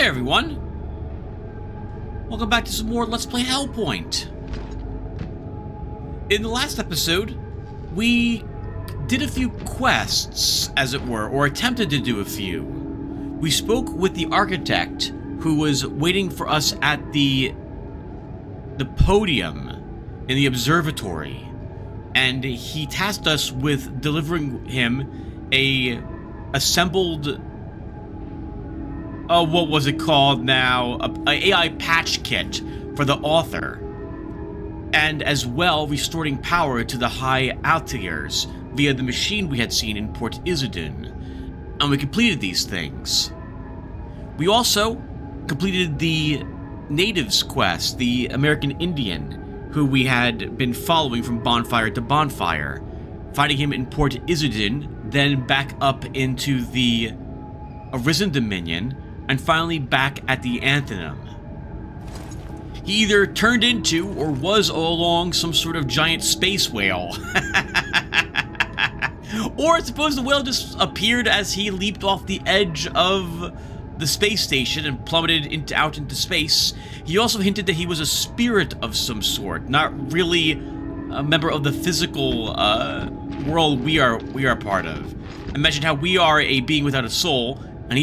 Hi everyone! Welcome back to some more Let's Play Hellpoint. In the last episode, we did a few quests, as it were, or attempted to do a few. We spoke with the architect who was waiting for us at the podium in the observatory, and he tasked us with delivering him a assembled what was it called now? A AI patch kit for the author. And as well, restoring power to the high altiers via the machine we had seen in Port Izidun. And we completed these things. We also completed the natives quest, the American Indian, who we had been following from bonfire to bonfire, fighting him in Port Izidun, then back up into the Arisen Dominion, and finally back at the Anthenum. He either turned into, or was all along, some sort of giant space whale. Or I suppose the whale just appeared as he leaped off the edge of the space station and plummeted out into space. He also hinted that he was a spirit of some sort, not really a member of the physical world we are part of. I mentioned how we are a being without a soul, and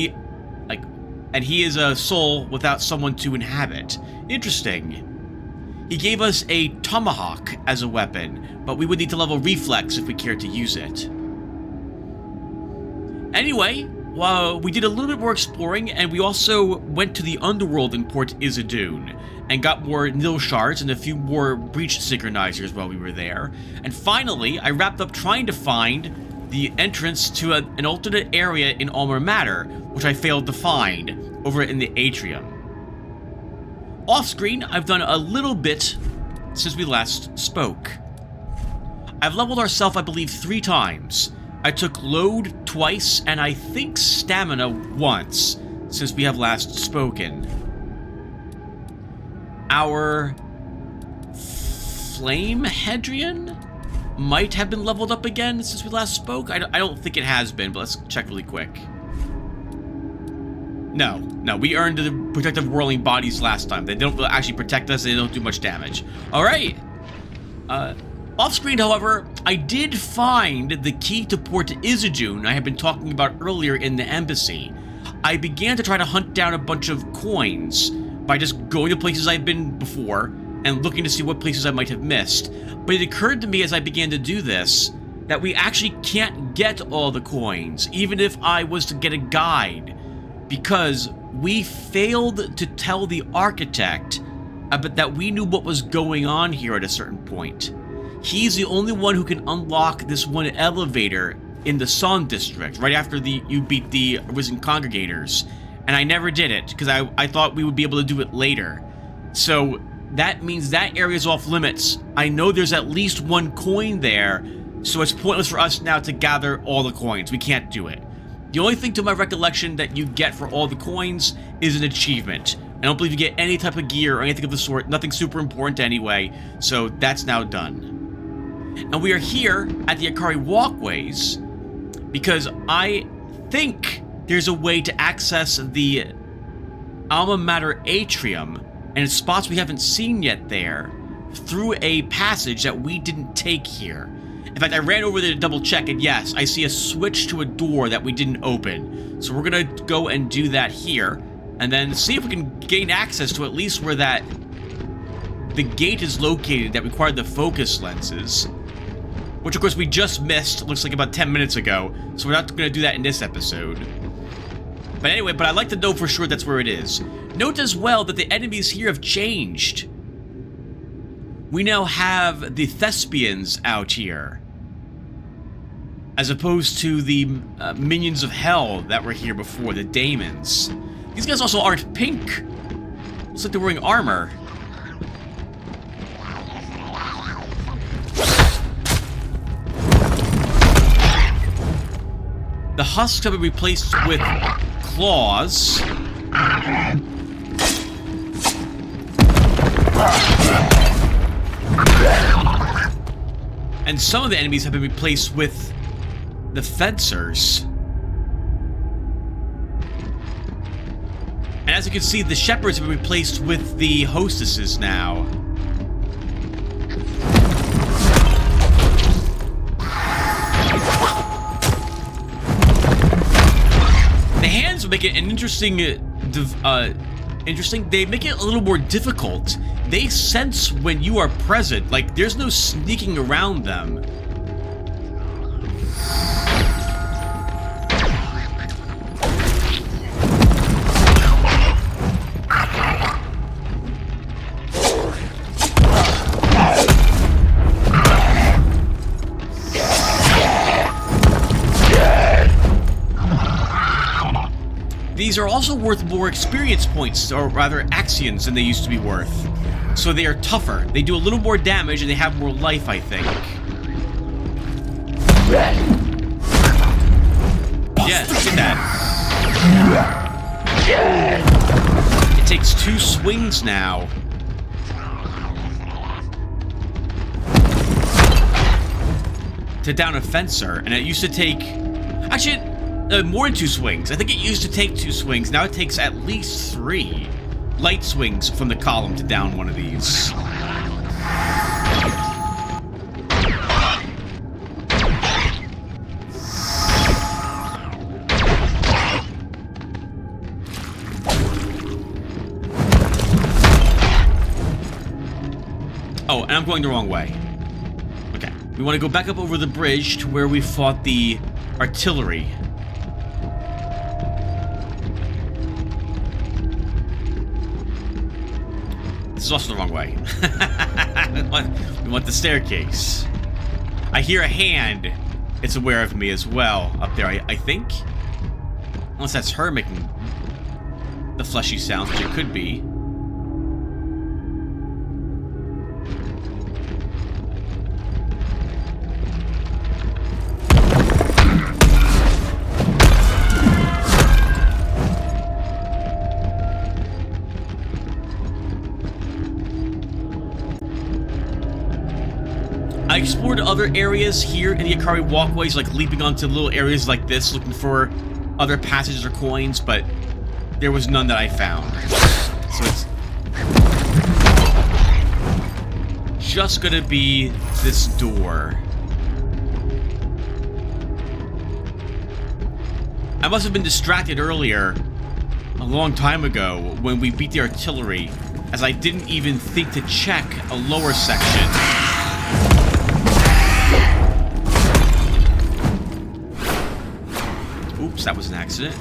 he is a soul without someone to inhabit. Interesting. He gave us a tomahawk as a weapon, but we would need to level reflex if we cared to use it. Anyway, we did a little bit more exploring, and we also went to the underworld in Port Izidun, and got more nil shards and a few more breach synchronizers while we were there. And finally, I wrapped up trying to find the entrance to an alternate area in Alma Mater, which I failed to find, over in the atrium. Off-screen, I've done a little bit since we last spoke. I've leveled ourselves, I believe, 3 times. I took load twice, and I think stamina once, since we have last spoken. Our Flame Hedrian might have been leveled up again since we last spoke. I don't think it has been, but let's check really quick. No, we earned the protective whirling bodies last time. They don't actually protect us, they don't do much damage. Alright. Off-screen, however, I did find the key to Port Izidun I had been talking about earlier in the embassy. I began to try to hunt down a bunch of coins by just going to places I've been before and looking to see what places I might have missed. But it occurred to me as I began to do this that we actually can't get all the coins, even if I was to get a guide, because we failed to tell the architect that we knew what was going on here at a certain point. He's the only one who can unlock this one elevator in the Son district, right after you beat the Arisen Congregators. And I never did it, because I thought we would be able to do it later. So that means that area's off limits. I know there's at least 1 coin there, so it's pointless for us now to gather all the coins. We can't do it. The only thing to my recollection that you get for all the coins is an achievement. I don't believe you get any type of gear or anything of the sort, nothing super important anyway, so that's now done. And we are here at the Akari Walkways because I think there's a way to access the Alma Mater Atrium and spots we haven't seen yet there through a passage that we didn't take here. In fact, I ran over there to double check, and yes, I see a switch to a door that we didn't open. So we're gonna go and do that here, and then see if we can gain access to at least where the gate is located that required the focus lenses. Which, of course, we just missed, looks like about 10 minutes ago, so we're not gonna do that in this episode. But anyway, I'd like to know for sure that's where it is. Note as well that the enemies here have changed. We now have the Thespians out here, as opposed to the minions of hell that were here before, the Daemons. These guys also aren't pink. Looks like they're wearing armor. The husks have been replaced with claws. And some of the enemies have been replaced with the fencers. And And as you can see, the shepherds have been replaced with the hostesses now. The hands make it an interesting, they make it a little more difficult. They sense when you are present, like there's no sneaking around them. These are also worth more experience points, or rather Axions, than they used to be worth. So they are tougher. They do a little more damage and they have more life, I think. Yeah, look at that. It takes 2 swings now. To down a fencer, and it used to take... Actually, more than 2 swings. I think it used to take 2 swings. Now it takes at least 3 light swings from the column to down one of these. Oh, and I'm going the wrong way. Okay. We want to go back up over the bridge to where we fought the artillery. This is also the wrong way. we want the staircase. I hear a hand. It's aware of me as well up there, I think. Unless that's her making the fleshy sounds, which it could be. I explored other areas here in the Akari walkways, like leaping onto little areas like this, looking for other passages or coins, but there was none that I found. So it's just gonna be this door. I must have been distracted earlier, a long time ago, when we beat the artillery, as I didn't even think to check a lower section. Oops, that was an accident.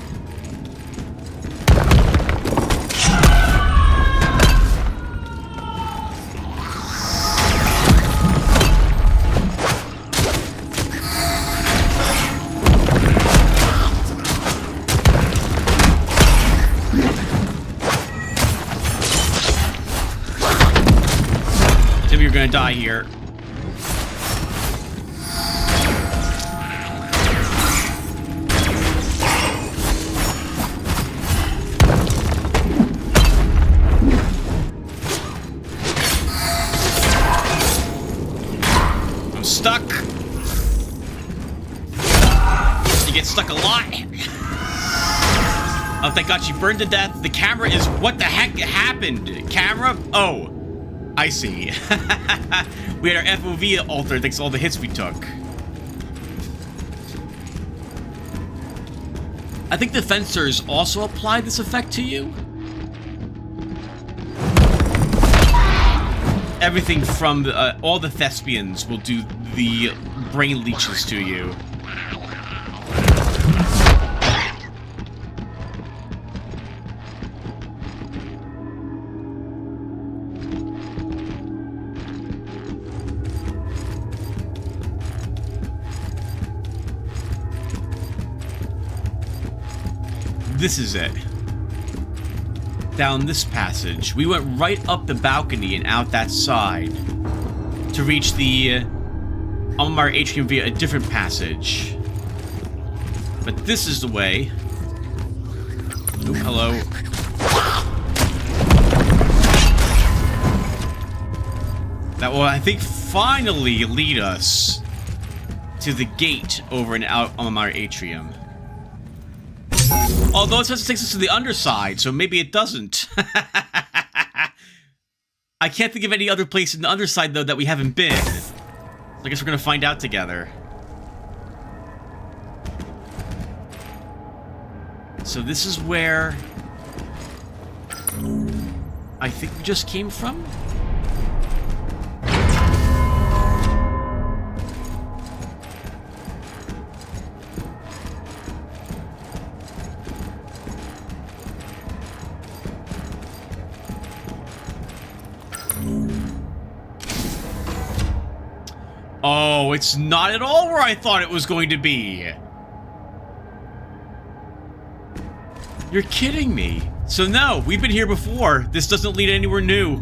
Tim, you're gonna die here. Stuck. You get stuck a lot. Oh, thank God she burned to death. The camera is... What the heck happened? Camera? Oh, I see. We had our FOV altered thanks to all the hits we took. I think the fencers also apply this effect to you. Everything from all the thespians will do the brain leeches to you. This is it. Down this passage. We went right up the balcony and out that side to reach the Almar Atrium via a different passage. But this is the way. Ooh, hello. That will, I think, finally lead us to the gate over in Almar Atrium. Although it says it takes us to the underside, so maybe it doesn't. I can't think of any other place in the underside, though, that we haven't been. So I guess we're gonna find out together. So this is where I think we just came from? Oh, it's not at all where I thought it was going to be. You're kidding me. So no, we've been here before. This doesn't lead anywhere new.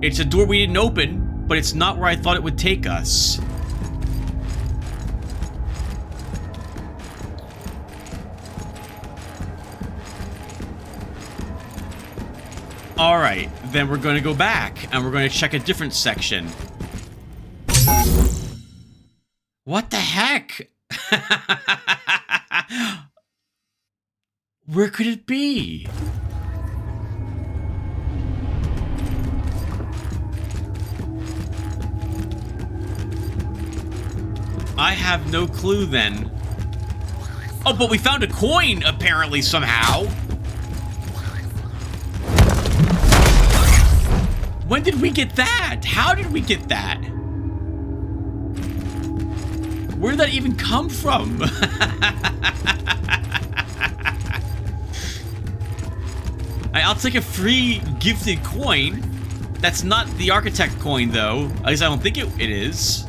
It's a door we didn't open, but it's not where I thought it would take us. Alright, then we're going to go back, and we're going to check a different section. What the heck? Where could it be? I have no clue then. Oh, but we found a coin, apparently, somehow. When did we get that? How did we get that? Where did that even come from? I'll take a free gifted coin. That's not the architect coin, though. At least I don't think it is.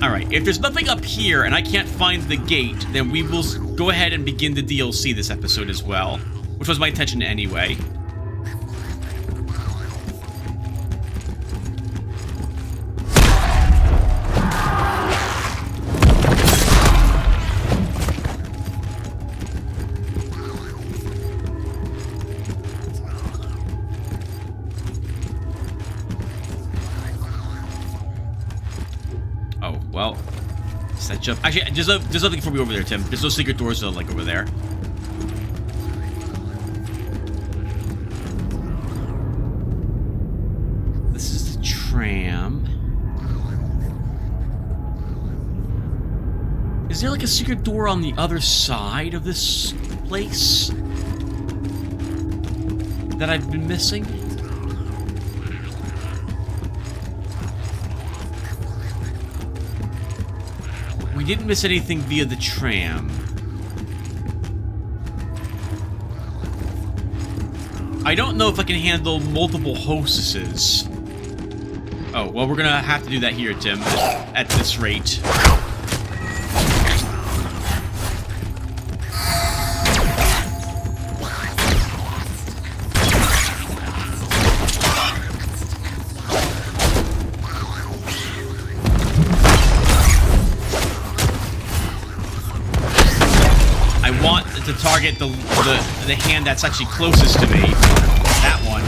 Alright, if there's nothing up here and I can't find the gate, then we will go ahead and begin the DLC this episode as well. Which was my intention anyway. Well, set jump. Actually, there's nothing for me over there, Tim. There's no secret doors, though, like over there. This is the tram. Is there like a secret door on the other side of this place that I've been missing? We didn't miss anything via the tram. I don't know if I can handle multiple hostesses. Oh, well, we're gonna have to do that here, Tim, at this rate. To target the hand that's actually closest to me. That one.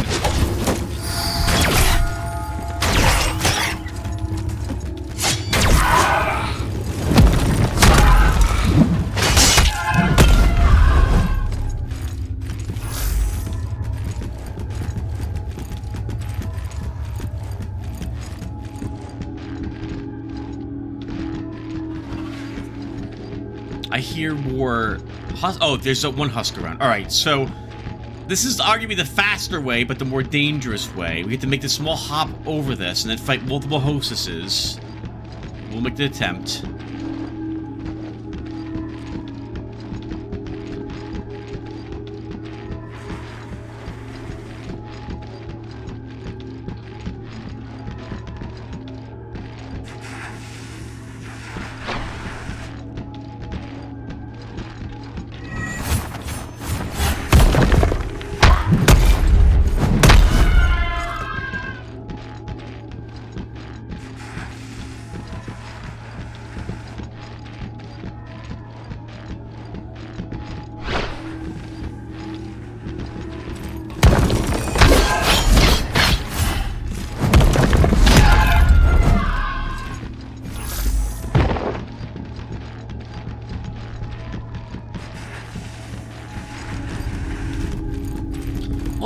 I hear more... Oh, there's one husk around. Alright, so... This is arguably the faster way, but the more dangerous way. We get to make this small hop over this, and then fight multiple hostesses. We'll make the attempt.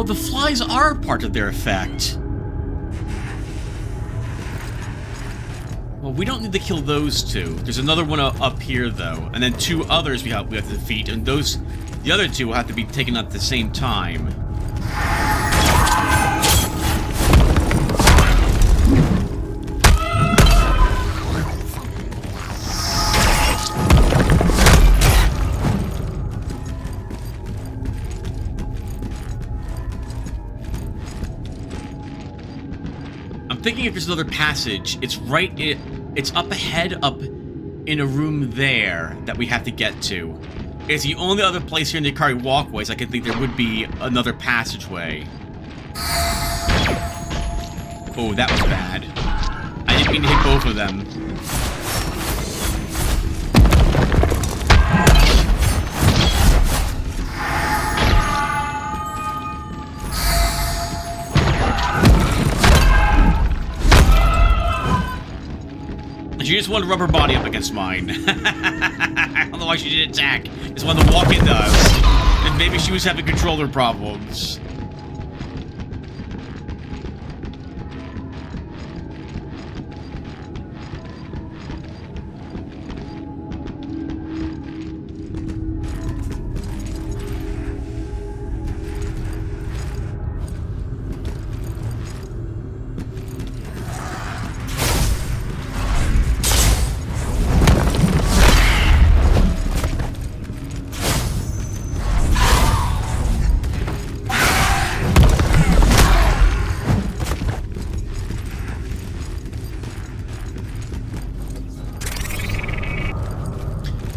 Oh, the flies are part of their effect. Well, we don't need to kill those two. There's another one up here, though. And then two others we have to defeat. And the other two will have to be taken out at the same time. I'm thinking if there's another passage, it's up ahead, up in a room there that we have to get to. It's the only other place here in the Lotaeri walkways I can think there would be another passageway. Oh, that was bad. I didn't mean to hit both of them. She just wanted to rub her body up against mine. I don't know why she didn't attack. It's what the walk-in does. And maybe she was having controller problems.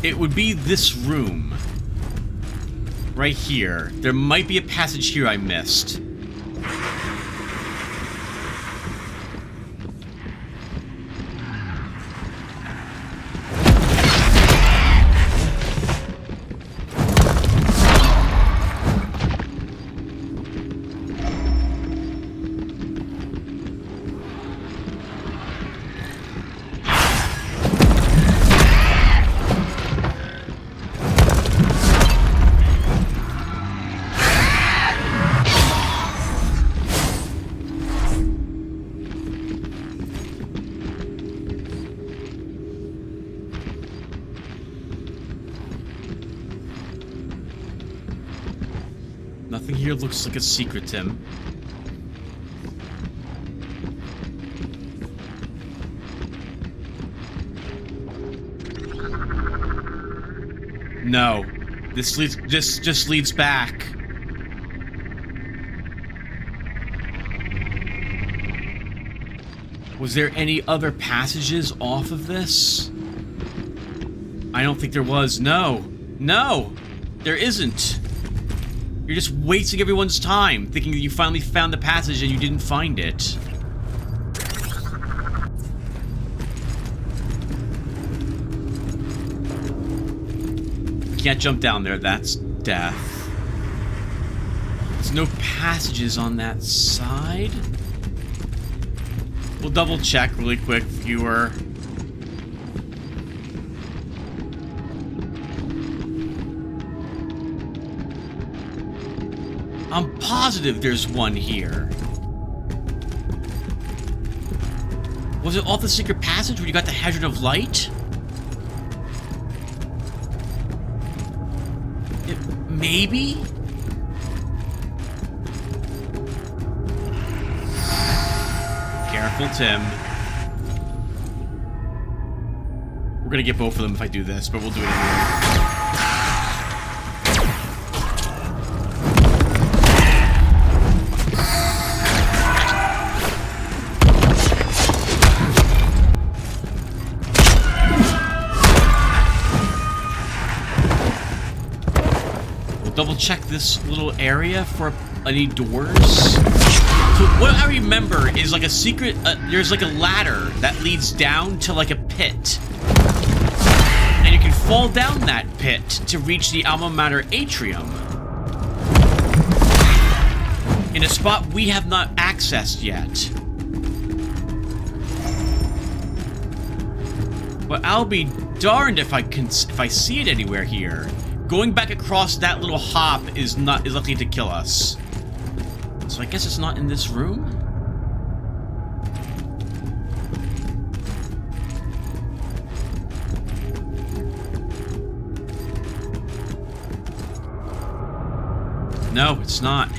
It would be this room. Right here. There might be a passage here I missed. Nothing here looks like a secret, Tim. No. This just leads back. Was there any other passages off of this? I don't think there was. No. No! There isn't. You're just wasting everyone's time, thinking that you finally found the passage and you didn't find it. You can't jump down there, that's death. There's no passages on that side. We'll double check really quick, viewer. I'm positive there's one here. Was it off the secret passage where you got the hazard of light? Maybe? Careful, Tim. We're gonna get both of them if I do this, but we'll do it anyway. Double check this little area for any doors. So what I remember is like a secret, there's like a ladder that leads down to like a pit. And you can fall down that pit to reach the Alma Mater atrium. In a spot we have not accessed yet. But I'll be darned if I see it anywhere here. Going back across that little hop is likely to kill us. So I guess it's not in this room? No, it's not.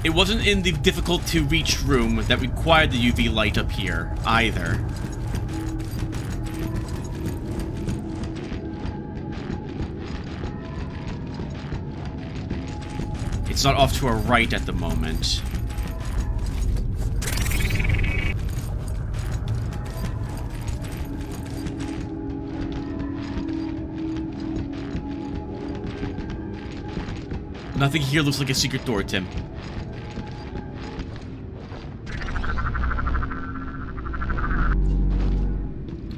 It wasn't in the difficult-to-reach room that required the UV light up here, either. It's not off to our right at the moment. Nothing here looks like a secret door, Tim.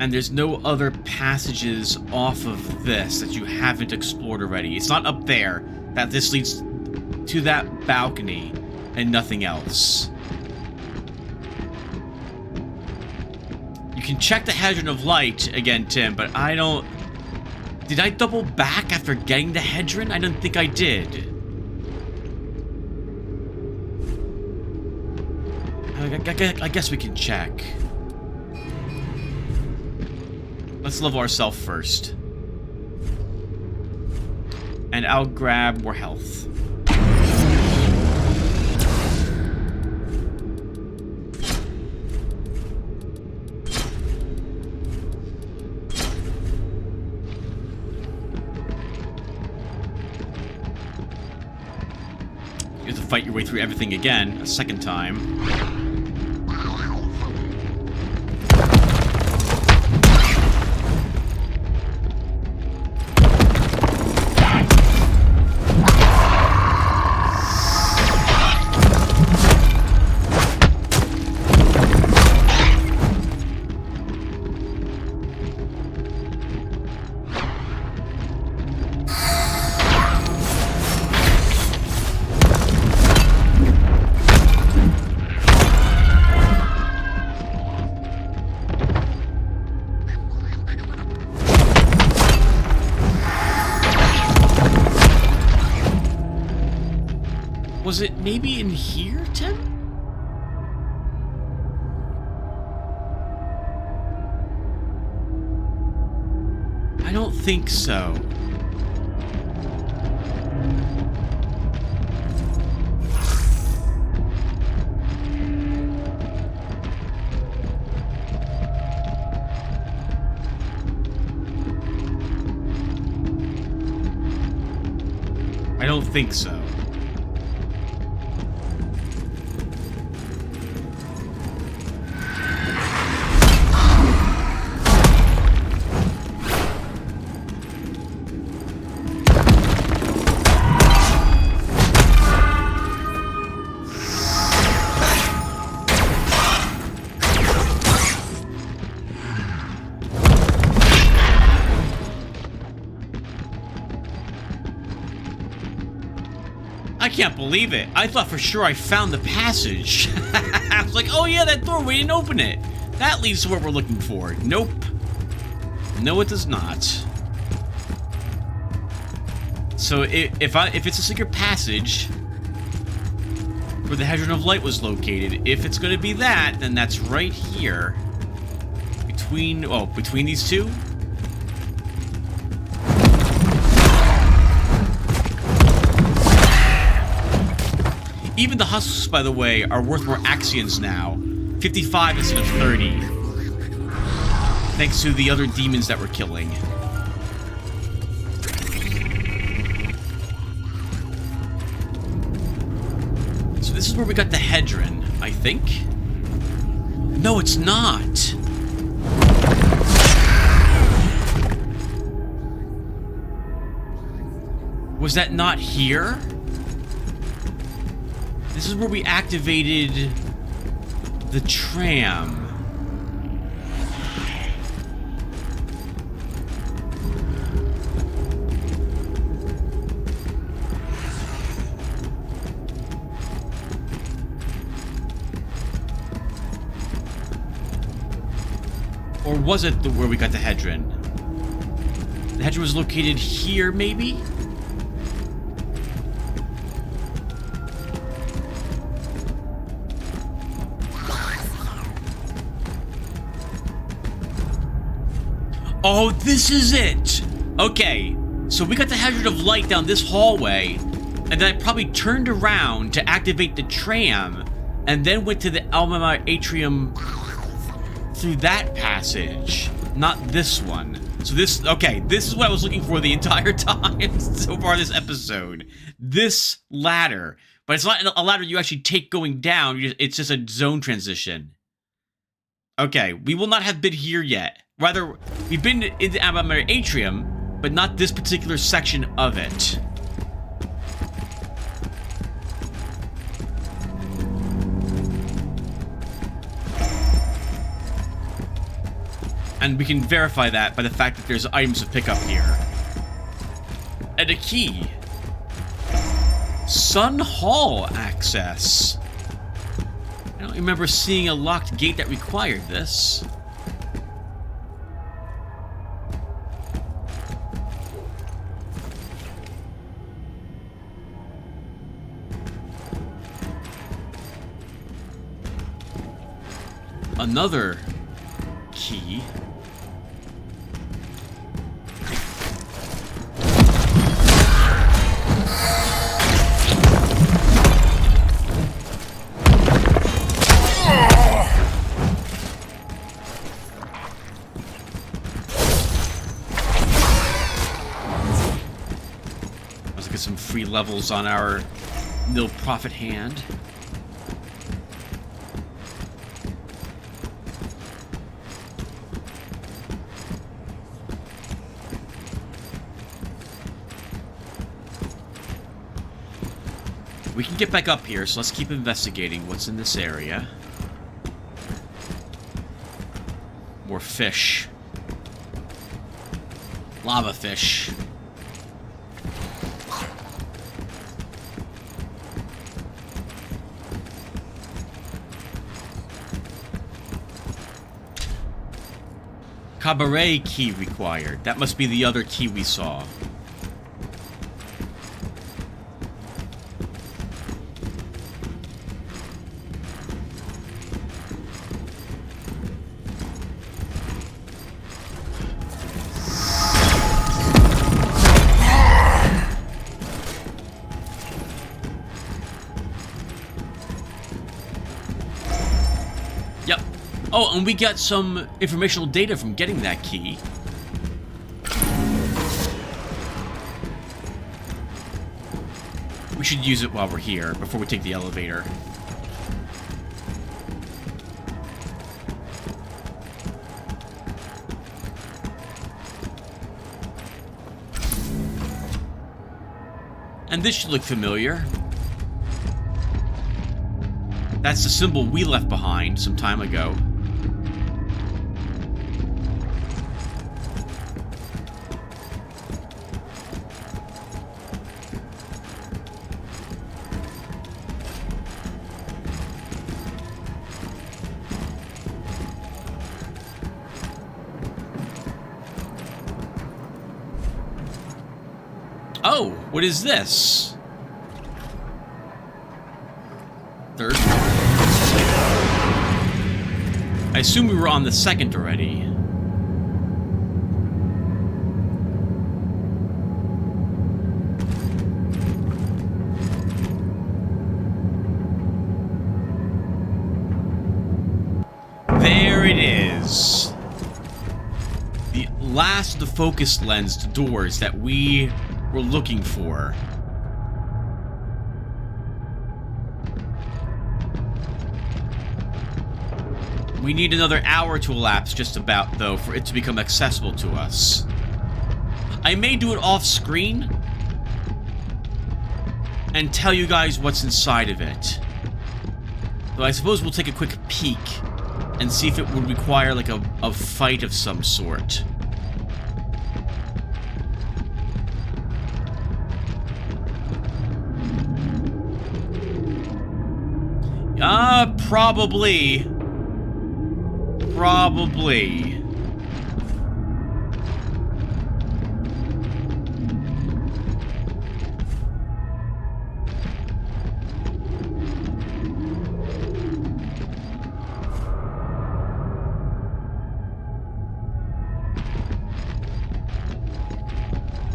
And there's no other passages off of this that you haven't explored already. It's not up there. That this leads to that balcony and nothing else. You can check the Hadron of Light again, Tim, but I don't... Did I double back after getting the Hadron? I don't think I did. I guess we can check. Let's level ourselves first. And I'll grab more health. You have to fight your way through everything again, a second time. Was it maybe in here, Tim? I don't think so. I don't think so. I can't believe it. I thought for sure I found the passage. I was like, oh yeah, that door, we didn't open it. That leads to what we're looking for. Nope. No, it does not. So if it's a secret passage where the Hadron of Light was located, if it's going to be that, then that's right here. Between these two? Even the husks, by the way, are worth more Axions now. 55 instead of 30. Thanks to the other demons that we're killing. So this is where we got the Hadron, I think. No, it's not. Was that not here? This is where we activated the tram. Or was it where we got the Hadron? The Hadron was located here, maybe? Oh, this is it! Okay, so we got the hazard of light down this hallway, and then I probably turned around to activate the tram, and then went to the Alma Atrium through that passage, not this one. So this, okay, this is what I was looking for the entire time so far this episode. This ladder. But it's not a ladder you actually take going down, it's just a zone transition. Okay, we will not have been here yet. Rather, we've been in the Alma Atrium, but not this particular section of it. And we can verify that by the fact that there's items to pick up here. And a key. Sun Hall access. I don't remember seeing a locked gate that required this. Another key. Let's get some free levels on our nil profit hand. We can get back up here, so let's keep investigating what's in this area. More fish. Lava fish. Cabaret key required. That must be the other key we saw. Yep. Oh, and we got some informational data from getting that key. We should use it while we're here, before we take the elevator. And this should look familiar. That's the symbol we left behind some time ago. Oh, what is this? Third. I assume we were on the second already. There it is. The last of the focus lens doors that we were looking for. We need another hour to elapse just about, though, for it to become accessible to us. I may do it off screen and tell you guys what's inside of it. Though I suppose we'll take a quick peek and see if it would require like a fight of some sort. Probably. Probably.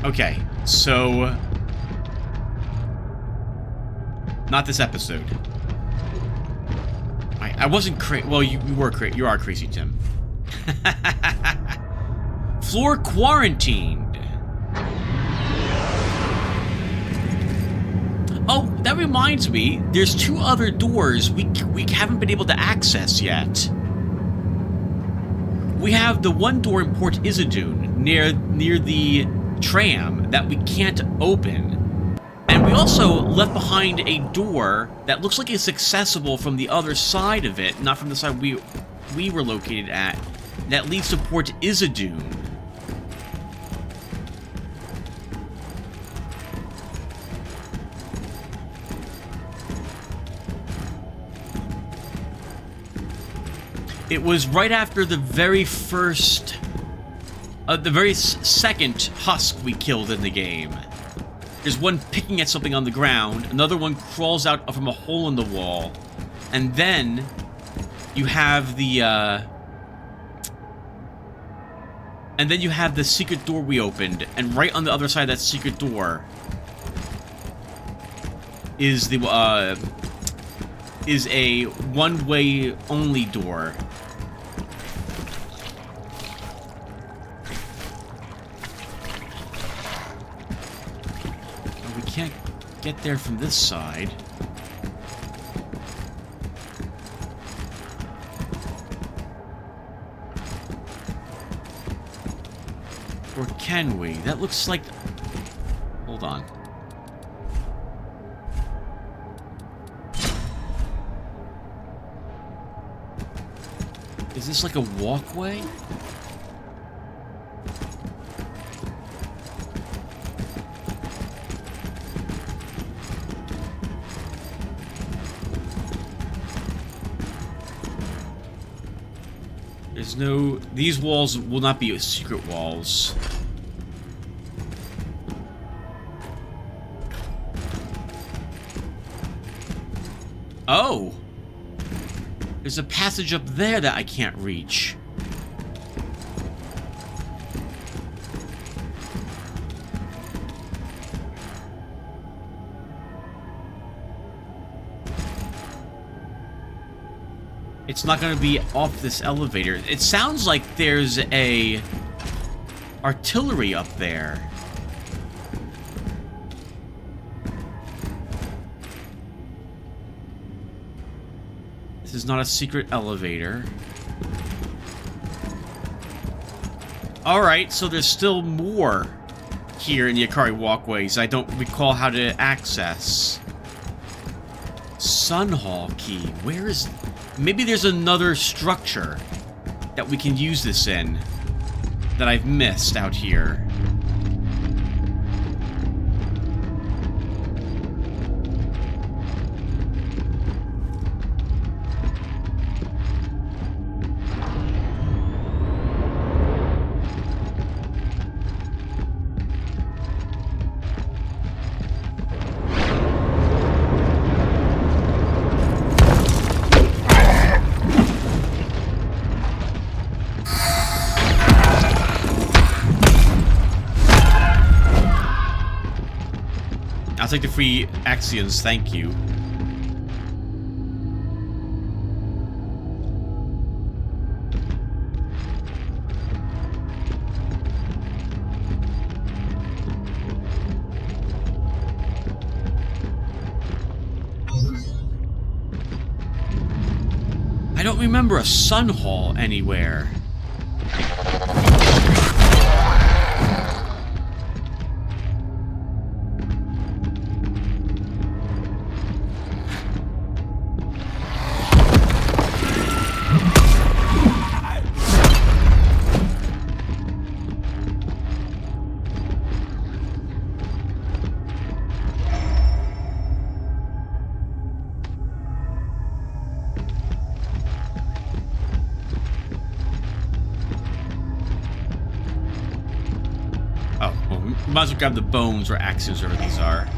Okay, so... Not this episode. I wasn't crazy. Well, you were crazy. You are crazy, Tim. Floor quarantined. Oh, that reminds me. There's 2 other doors we haven't been able to access yet. We have the one door in Port Isidune near the tram that we can't open. And we also left behind a door that looks like it's accessible from the other side of it, not from the side we were located at, that leads to Port Isidune. It was right after the very first... the very second husk we killed in the game. There's one picking at something on the ground, another one crawls out from a hole in the wall, and then you have the, secret door we opened, and right on the other side of that secret door is the, is a one-way only door. Can't get there from this side. Or can we? That looks like... Hold on. Is this like a walkway? There's no... These walls will not be secret walls. Oh! There's a passage up there that I can't reach. It's not going to be off this elevator. It sounds like there's a artillery up there. This is not a secret elevator. Alright, so there's still more here in the Akari walkways I don't recall how to access. Sun Hall key. Where is... Maybe there's another structure that we can use this in that I've missed out here. I'll take the free Axions, thank you. I don't remember a Sun Hall anywhere. Might as well grab the bones or Axions, whatever these are.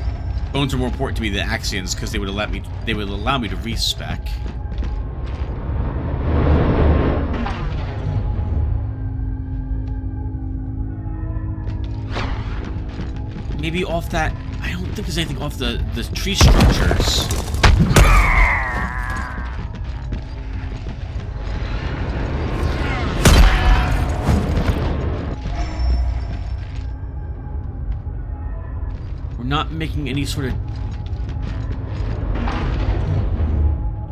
Bones are more important to me than Axions because they would allow me to respec. Maybe off that... I don't think there's anything off the tree structures. We're not making any sort of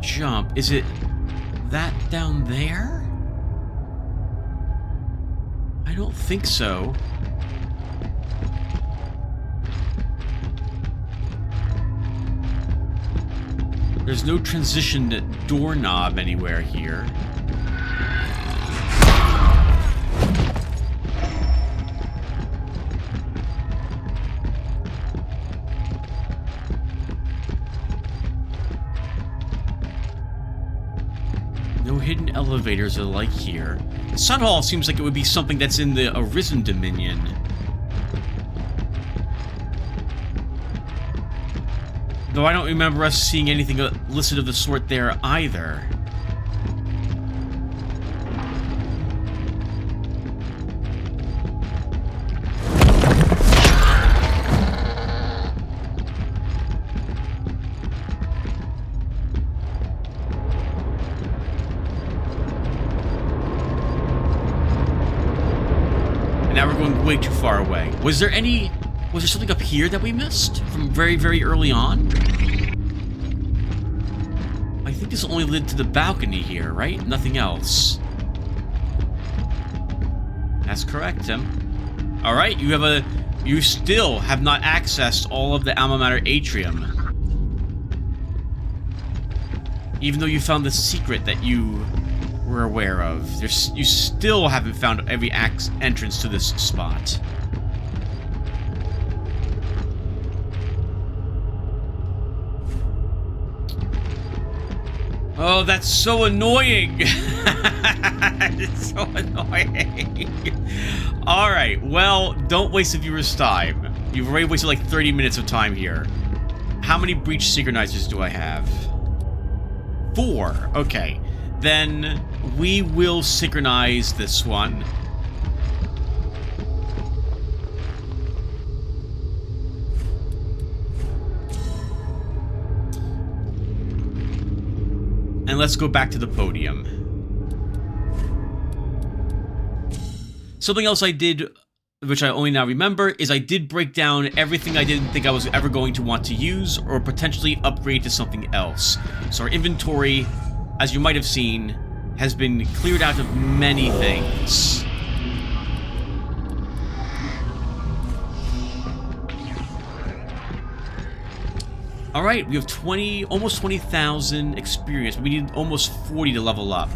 jump. Is it that down there? I don't think so. There's no transition doorknob anywhere here. No hidden elevators alike here. Sun Hall seems like it would be something that's in the Arisen Dominion. Though I don't remember us seeing anything listed of the sort there either. And now we're going way too far away. Was there something up here that we missed from very, very early on? I think this only led to the balcony here, right? Nothing else. That's correct, Tim. Alright, you still have not accessed all of the Alma Mater Atrium. Even though you found the secret that you were aware of. You still haven't found every entrance to this spot. Oh, that's so annoying! It's so annoying. Alright, well, don't waste the viewer's time. You've already wasted like 30 minutes of time here. How many breach synchronizers do I have? 4. Okay. Then we will synchronize this one. And let's go back to the podium. Something else I did, which I only now remember, is I did break down everything I didn't think I was ever going to want to use or potentially upgrade to something else. So our inventory, as you might have seen, has been cleared out of many things. Alright, we have almost 20,000 experience, but we need almost 40 to level up.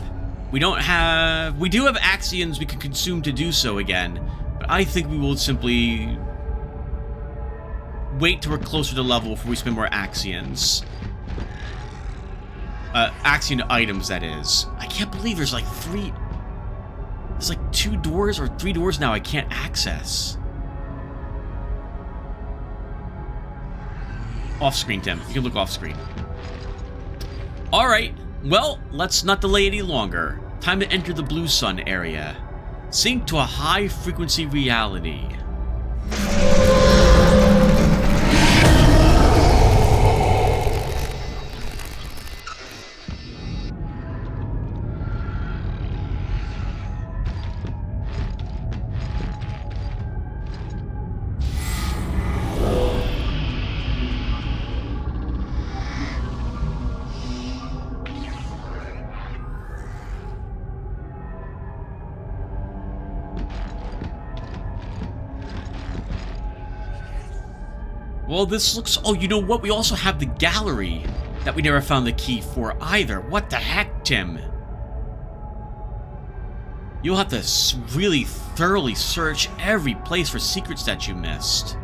We do have Axions we can consume to do so again, but I think we will simply wait till we're closer to level before we spend more Axions. Axion items, that is. I can't believe there's like 2 doors or 3 doors now I can't access. Off-screen, Tim. You can look off-screen. Alright, well, let's not delay any longer. Time to enter the Blue Sun area. Sync to a high-frequency reality. Well, this looks... Oh, you know what? We also have the gallery that we never found the key for either. What the heck, Tim? You'll have to really thoroughly search every place for secrets that you missed.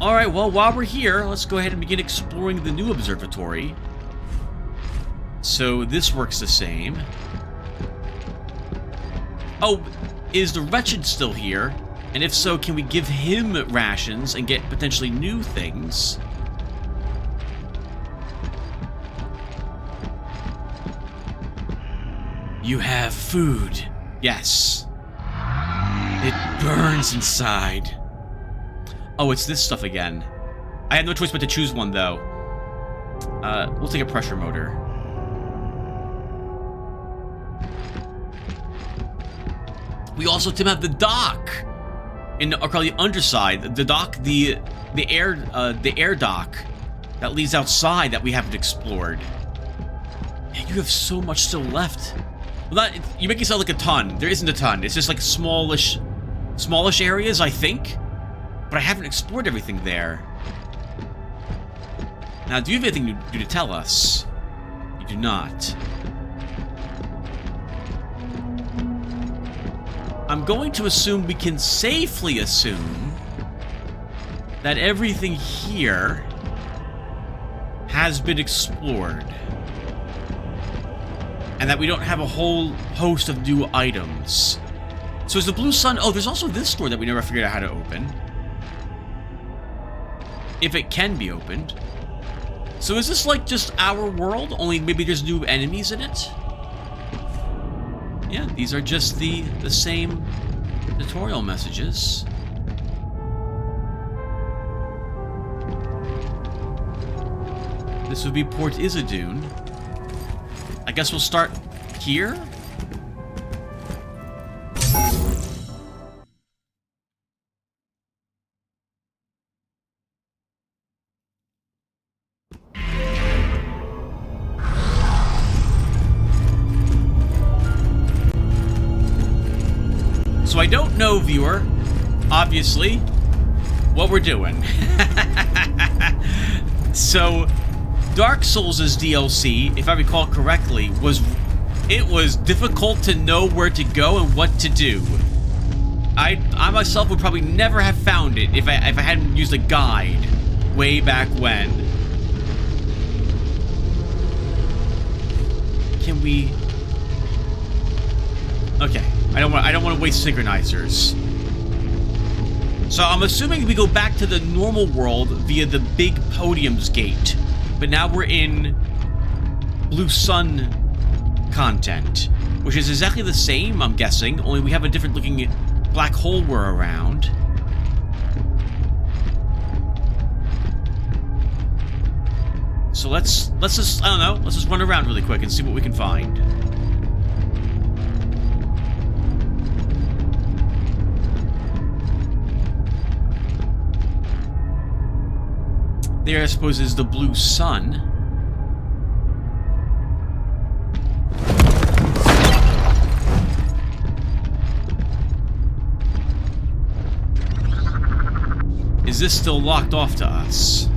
Alright, well, while we're here, let's go ahead and begin exploring the new observatory. So, this works the same. Oh, is the Wretched still here? And if so, can we give him rations and get potentially new things? You have food. Yes. It burns inside. Oh, it's this stuff again. I had no choice but to choose one, though. We'll take a pressure motor. We also have the dock across the underside. The dock, the air dock that leads outside that we haven't explored. Man, you have so much still left. Well, you make it sound like a ton. There isn't a ton. It's just like smallish areas, I think. But I haven't explored everything there. Now, do you have anything new to tell us? You do not. I'm going to assume we can safely assume that everything here has been explored. And that we don't have a whole host of new items. So is the Blue Sun... Oh, there's also this door that we never figured out how to open. If it can be opened. So is this like just our world? Only maybe there's new enemies in it? Yeah, these are just the same tutorial messages. This would be Port Isidune. I guess we'll start here? So I don't know, viewer, obviously, what we're doing. So, Dark Souls' DLC, if I recall correctly, was difficult to know where to go and what to do. I myself would probably never have found it if I hadn't used a guide way back when. Can we... Okay, I don't want to waste synchronizers. So I'm assuming we go back to the normal world via the big podium's gate. But now we're in Blue Sun content, which is exactly the same, I'm guessing, only we have a different looking black hole we're around. So let's just, I don't know, let's just run around really quick and see what we can find. There, I suppose, is the Blue Sun. Is this still locked off to us?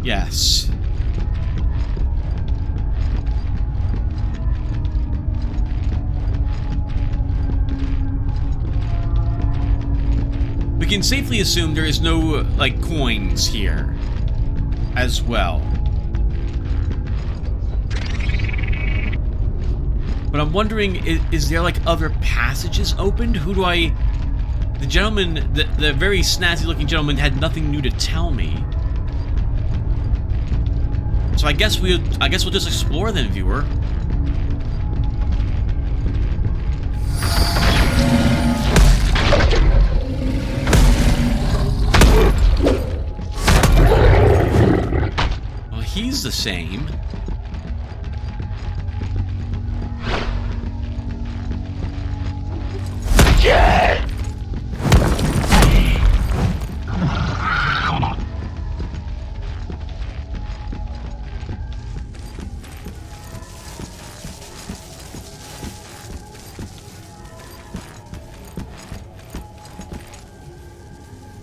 Yes. We can safely assume there is no, like, coins here as well. But I'm wondering, is there, like, other passages opened? Who do I... The gentleman, the very snazzy-looking gentleman had nothing new to tell me. So I guess we'll just explore then, viewer. He's the same.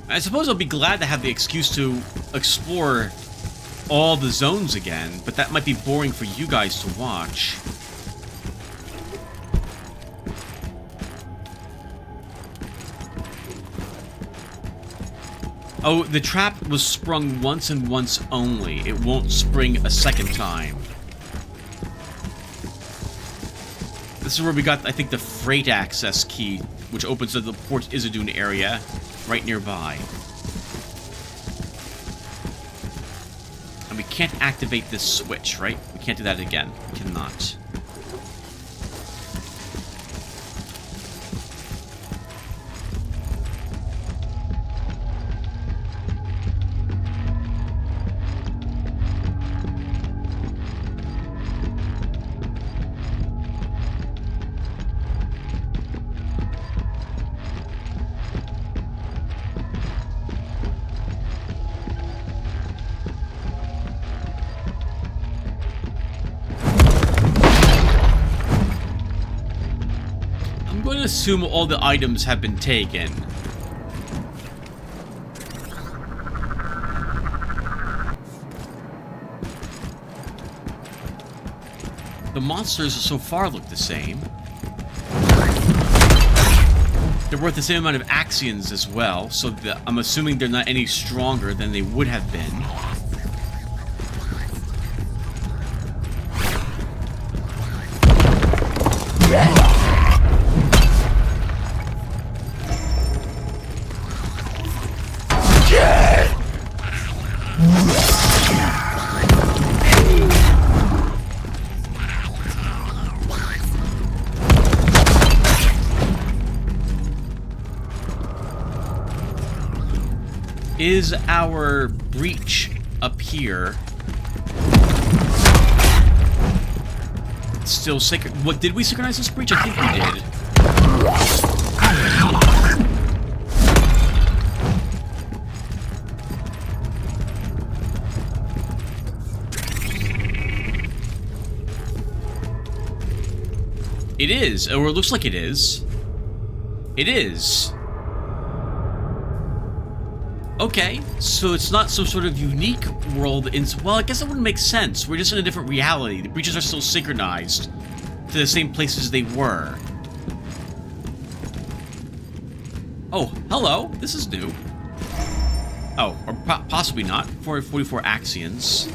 I suppose I'll be glad to have the excuse to explore all the zones again, but that might be boring for you guys to watch. Oh, the trap was sprung once and once only. It won't spring a second time. This is where we got, I think, the freight access key, which opens to the Port Isidune area right nearby. And we can't activate this switch, right? We can't do that again. We cannot. gonna assume all the items have been taken. The monsters so far look the same. They're worth the same amount of Axions as well, so I'm assuming they're not any stronger than they would have been. Is our breach up here still synchronized? What, did we synchronize this breach? I think we did. It is, or it looks like it is. It is. Okay, so it's not some sort of unique world in... Well, I guess that wouldn't make sense. We're just in a different reality. The breaches are still synchronized to the same places they were. Oh, hello. This is new. Oh, or possibly not. 444 Axions.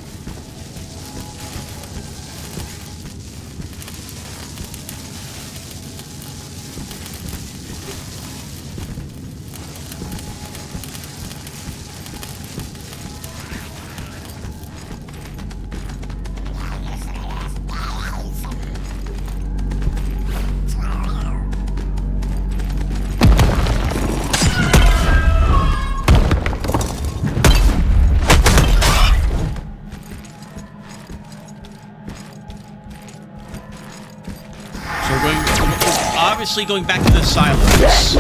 Obviously going back to the silos.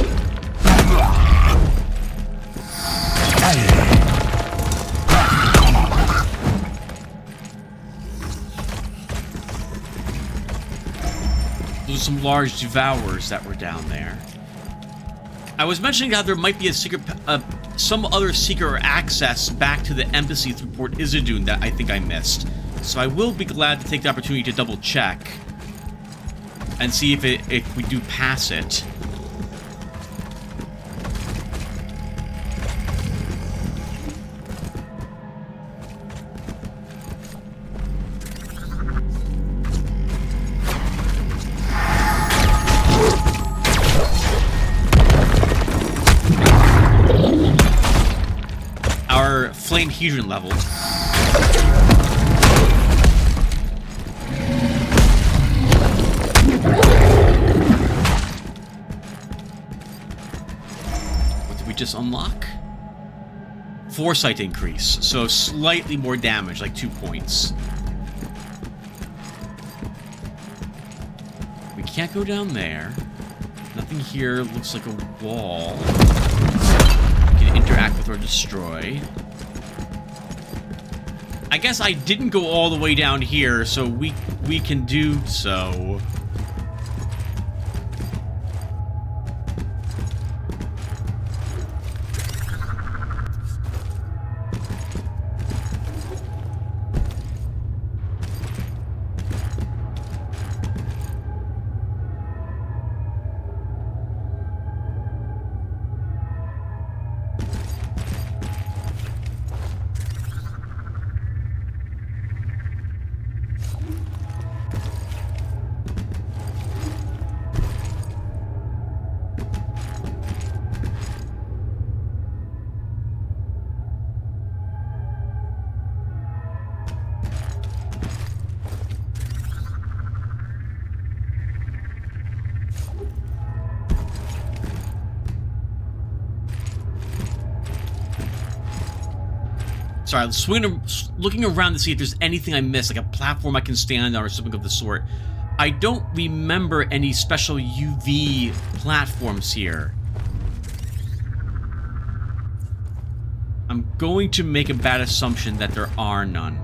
Those are some large devourers that were down there. I was mentioning how there might be a secret, some other secret access back to the embassy through Port Izidun that I think I missed. So I will be glad to take the opportunity to double check and see if we do pass it. Our flame hedron level. Just unlock? Foresight increase, so slightly more damage, like 2 points. We can't go down there. Nothing here looks like a wall. We can interact with or destroy. I guess I didn't go all the way down here, so we can do so. Sorry, I'm looking around to see if there's anything I missed, like a platform I can stand on or something of the sort. I don't remember any special UV platforms here. I'm going to make a bad assumption that there are none.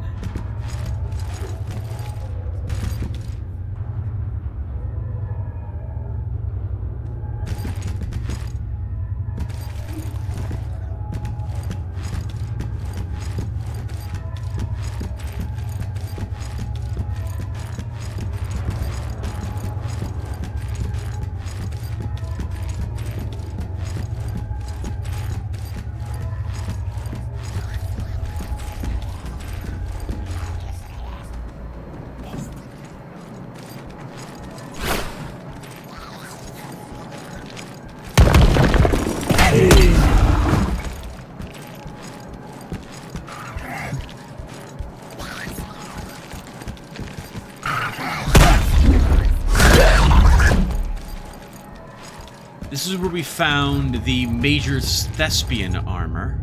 this is where we found the Major Thespian armor.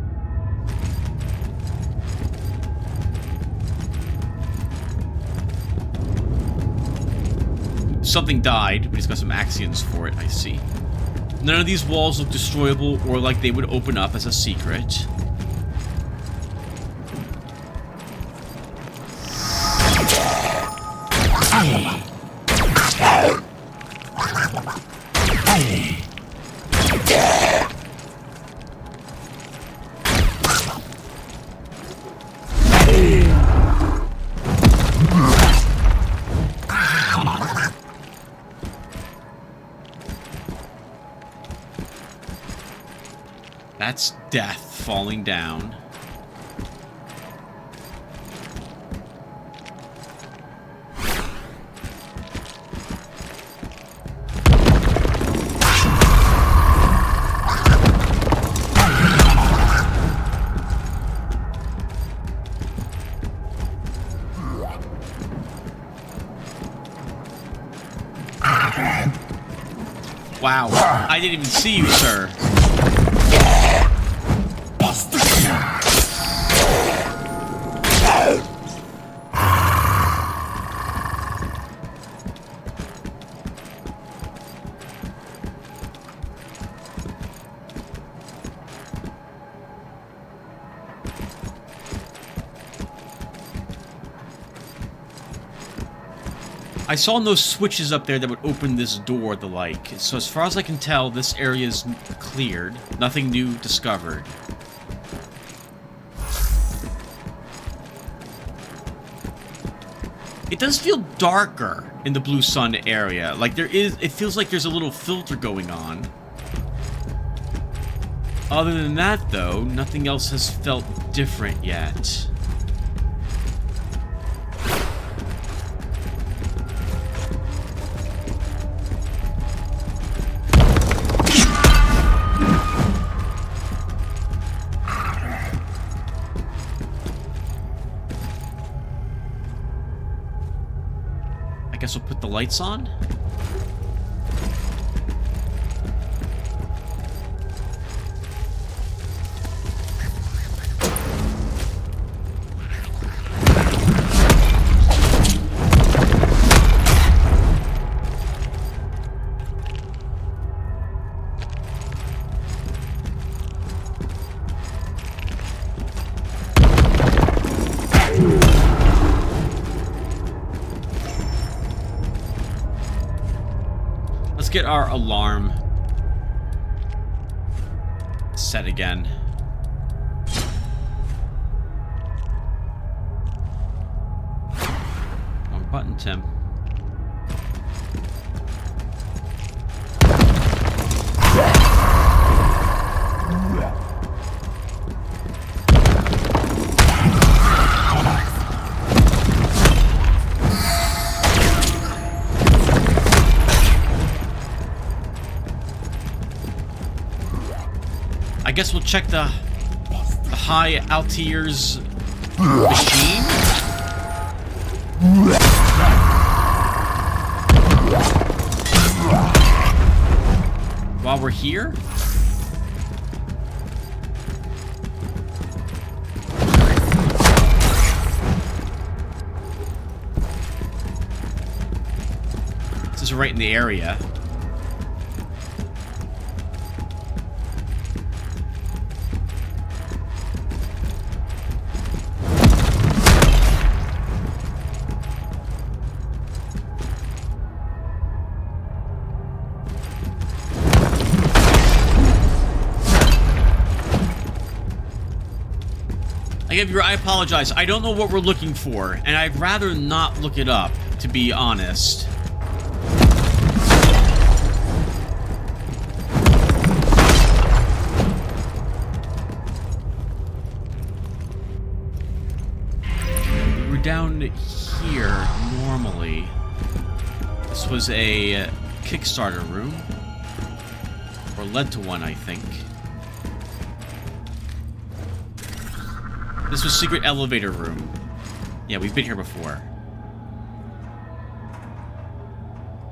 Something died, but he's got some Axions for it, I see. None of these walls look destroyable or like they would open up as a secret. That's death falling down. Wow, I didn't even see you, sir. I saw no switches up there that would open this door, the like. So as far as I can tell, this area is cleared. Nothing new discovered. It does feel darker in the Blue Sun area. Like it feels like there's a little filter going on. Other than that, though, nothing else has felt different yet. I guess we'll put the lights on. Get our alarm set again. Wrong button, Tim. I guess we'll check the High Altier's machine. While we're here. This is right in the area. I apologize. I don't know what we're looking for, and I'd rather not look it up, to be honest. We were down here normally. This was a Kickstarter room, or led to one, I think. This was secret elevator room. Yeah, we've been here before.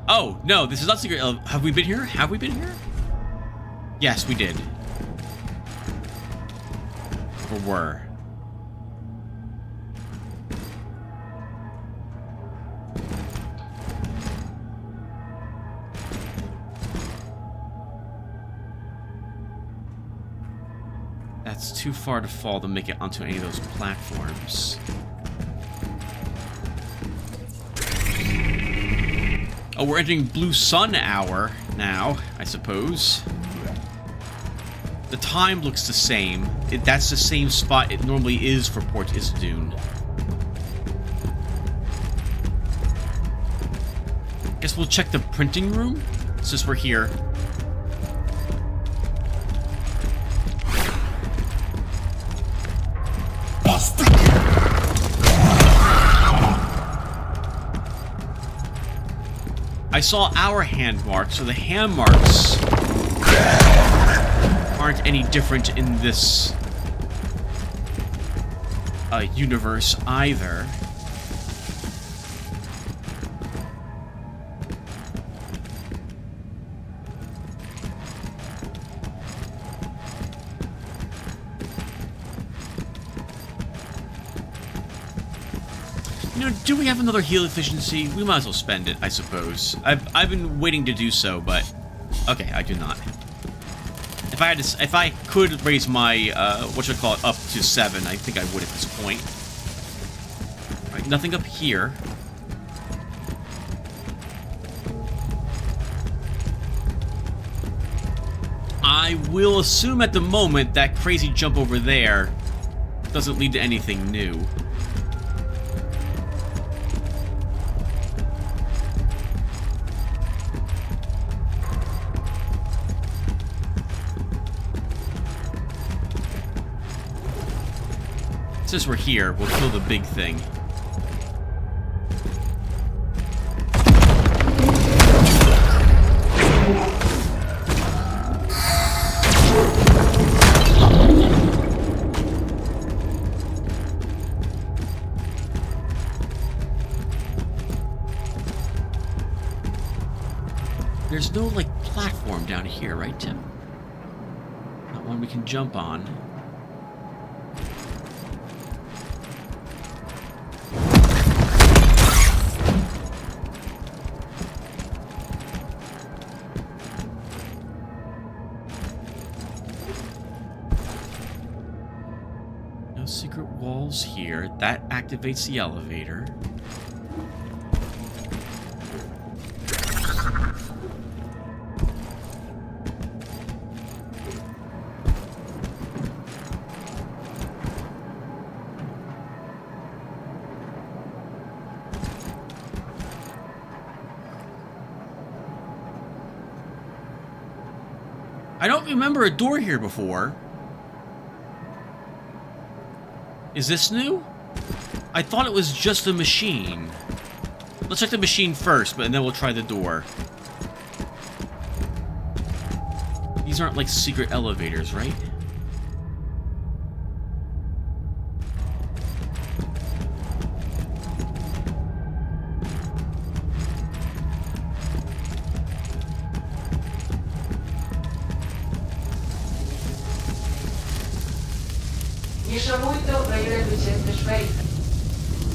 Oh, no, this is not secret. Have we been here? Have we been here? Yes, we did. Or were. That's too far to fall to make it onto any of those platforms. Oh, we're entering Blue Sun Hour now, I suppose. The time looks the same. That's the same spot it normally is for Port Isidune. Guess we'll check the printing room, since we're here. I saw our hand marks, so the hand marks aren't any different in this universe either. You know, do we have another heal efficiency? We might as well spend it, I suppose. I've been waiting to do so, but okay, I do not. If I could raise my up to 7, I think I would at this point. All right, nothing up here. I will assume at the moment that crazy jump over there doesn't lead to anything new. Since we're here, we'll kill the big thing. There's no, like, platform down here, right, Tim? Not one we can jump on. No secret walls here. That activates the elevator. I don't remember a door here before. Is this new? I thought it was just a machine. Let's check the machine first, but then we'll try the door. These aren't like secret elevators, right?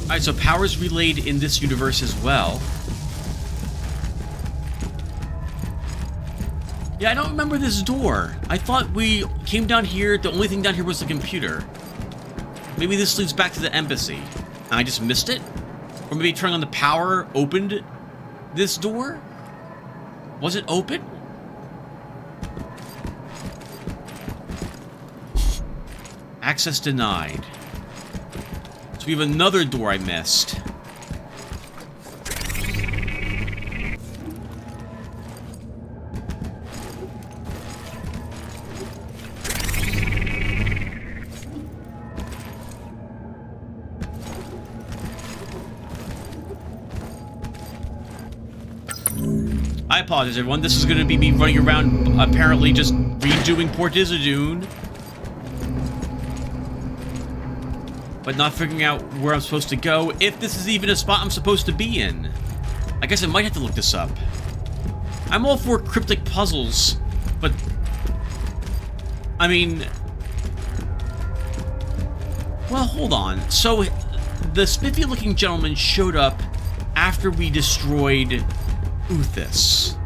Alright, so power's relayed in this universe as well. Yeah, I don't remember this door. I thought we came down here, the only thing down here was the computer. Maybe this leads back to the embassy. And I just missed it? Or maybe turning on the power opened this door? Was it open? Access denied. So we have another door I missed. I apologize, everyone. This is going to be me running around, apparently just redoing Port Isidune. But not figuring out where I'm supposed to go, if this is even a spot I'm supposed to be in. I guess I might have to look this up. I'm all for cryptic puzzles, but I mean... Well, hold on. So, the spiffy-looking gentleman showed up after we destroyed Uthis.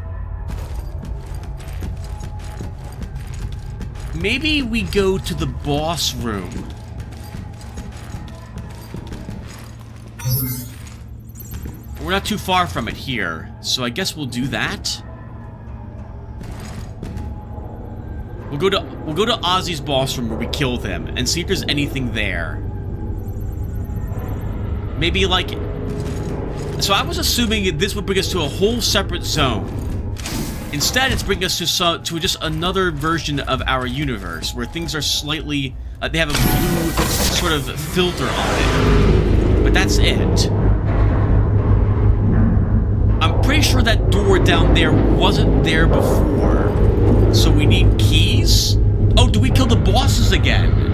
Maybe we go to the boss room. We're not too far from it here, so I guess we'll do that. We'll go to Ozzy's boss room where we killed him and see if there's anything there. Maybe like... So I was assuming this would bring us to a whole separate zone. Instead, it's bringing us to just another version of our universe where things are slightly... they have a blue sort of filter on it. But that's it. I'm pretty sure that door down there wasn't there before. So we need keys? Oh, do we kill the bosses again?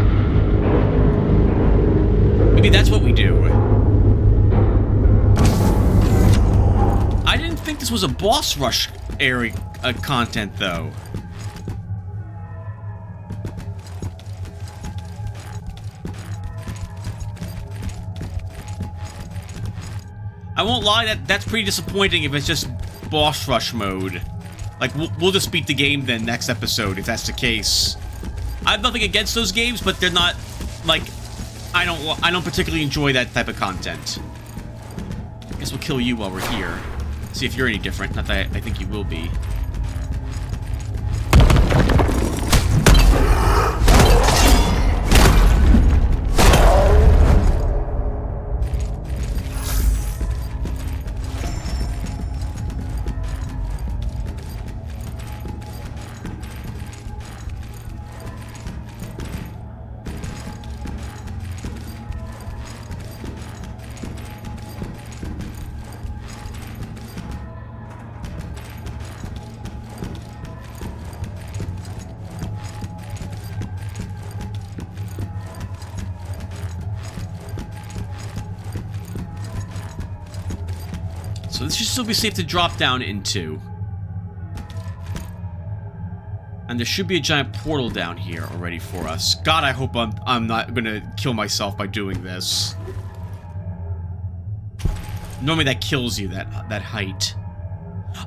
Maybe that's what we do. I didn't think this was a boss rush area content, though. I won't lie, that's pretty disappointing if it's just boss rush mode. Like, we'll just beat the game then next episode, if that's the case. I have nothing against those games, but they're not, like, I don't particularly enjoy that type of content. I guess we'll kill you while we're here. See if you're any different. Not that I think you will be. So this should still be safe to drop down into. And there should be a giant portal down here already for us. God, I hope I'm not gonna kill myself by doing this. Normally that kills you, that height.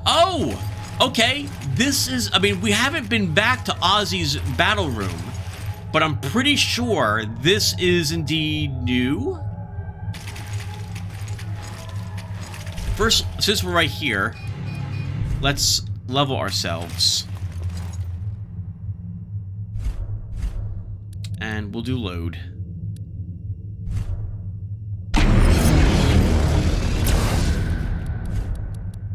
Oh! Okay, this is... I mean, we haven't been back to Ozzy's battle room, but I'm pretty sure this is indeed new. First, since we're right here, let's level ourselves. And we'll do load.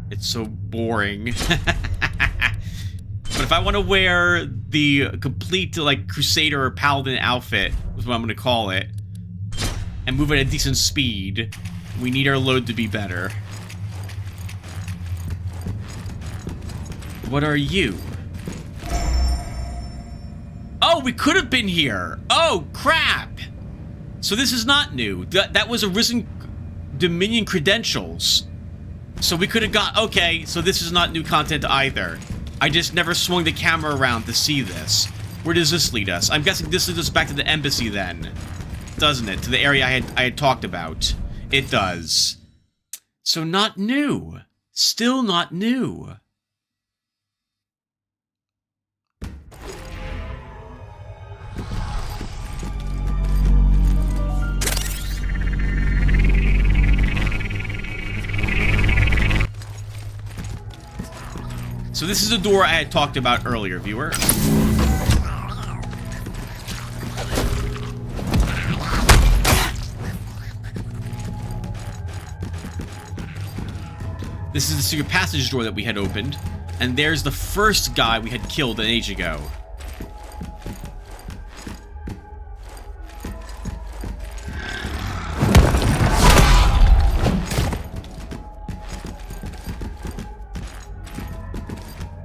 It's so boring. But if I want to wear the complete, like, Crusader or Paladin outfit, is what I'm going to call it, and move at a decent speed, we need our load to be better. What are you? Oh, we could have been here. Oh, crap. So this is not new. That was Arisen Dominion credentials. So we could have got... Okay, so this is not new content either. I just never swung the camera around to see this. Where does this lead us? I'm guessing this leads us back to the embassy then. Doesn't it? To the area I had talked about. It does. So not new. Still not new. So this is the door I had talked about earlier, viewer. This is the secret passage door that we had opened. And there's the first guy we had killed an age ago.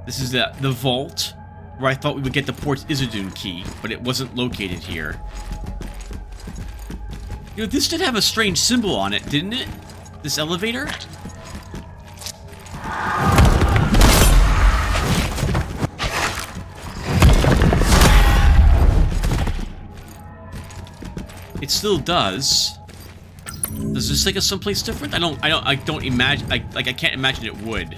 This is the vault, where I thought we would get the Port Isidun key, but it wasn't located here. You know, this did have a strange symbol on it, didn't it? This elevator? It still does. Does this take us someplace different? I don't imagine. I can't imagine it would.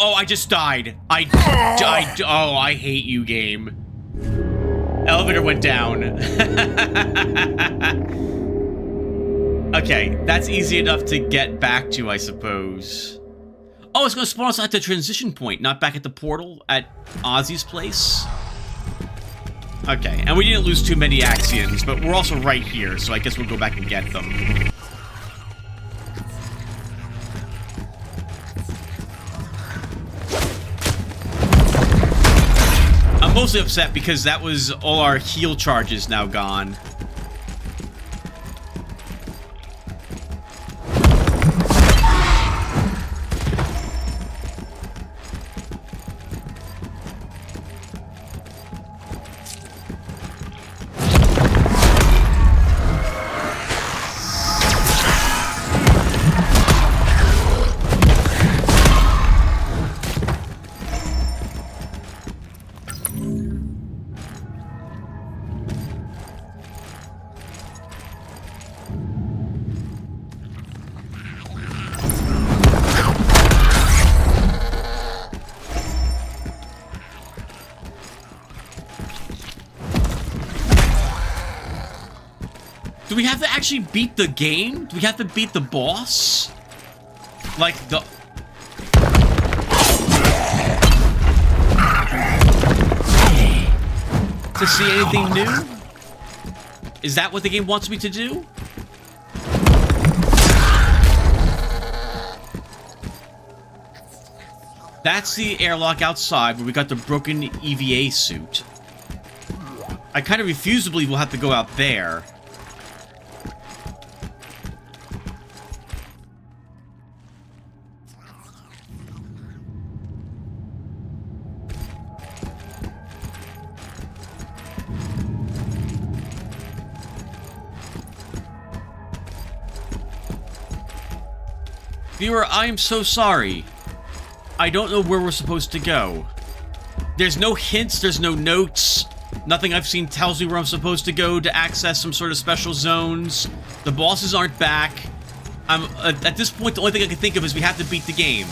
Oh, I just died. Oh, I hate you, game. Elevator went down. Okay, that's easy enough to get back to, I suppose. Oh, it's gonna spawn us at the transition point, not back at the portal at Ozzy's place. Okay, and we didn't lose too many Axions, but we're also right here, so I guess we'll go back and get them. I'm mostly upset because that was all our heal charges now gone. Do we have to actually beat the game? Do we have to beat the boss? Like the... To see anything new? Is that what the game wants me to do? That's the airlock outside where we got the broken EVA suit. I kind of refuse to believe we'll have to go out there. Viewer, I am so sorry. I don't know where we're supposed to go. There's no hints, there's no notes. Nothing I've seen tells me where I'm supposed to go to access some sort of special zones. The bosses aren't back. At this point, the only thing I can think of is we have to beat the game.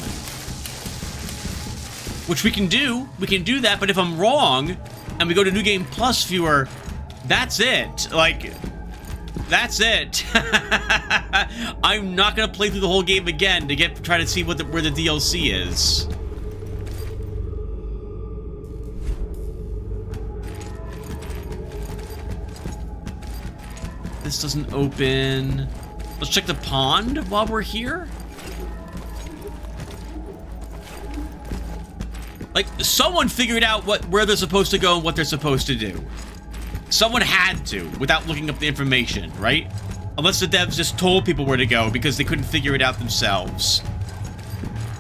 Which we can do. We can do that, but if I'm wrong, and we go to New Game Plus, viewer, that's it. Like... That's it. I'm not gonna play through the whole game again to try to see where the DLC is. This doesn't open. Let's check the pond while we're here. Like, someone figured out where they're supposed to go and what they're supposed to do. Someone had to, without looking up the information, right? Unless the devs just told people where to go because they couldn't figure it out themselves.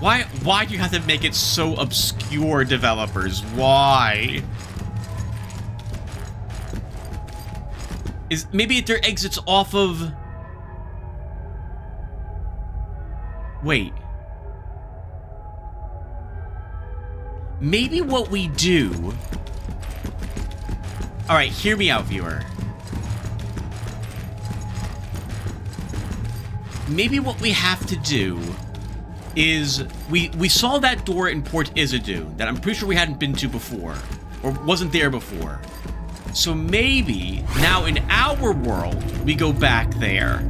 Why do you have to make it so obscure, developers? Why? Maybe their exits off of... Wait. Maybe what we do... Alright, hear me out, viewer. Maybe what we have to do is... We saw that door in Port Isidune that I'm pretty sure we hadn't been to before. Or wasn't there before. So maybe, now in our world, we go back there.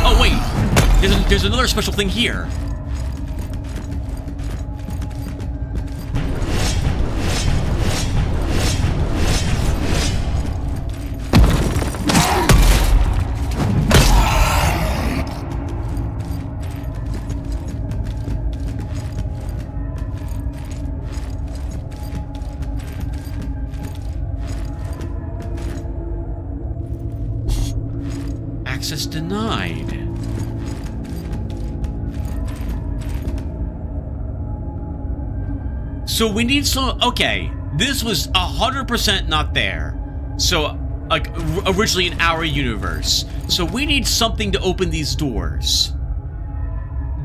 Oh, wait! There's another special thing here. Access denied. So we need some... Okay, this was 100% not there. So, like, originally in our universe. So we need something to open these doors.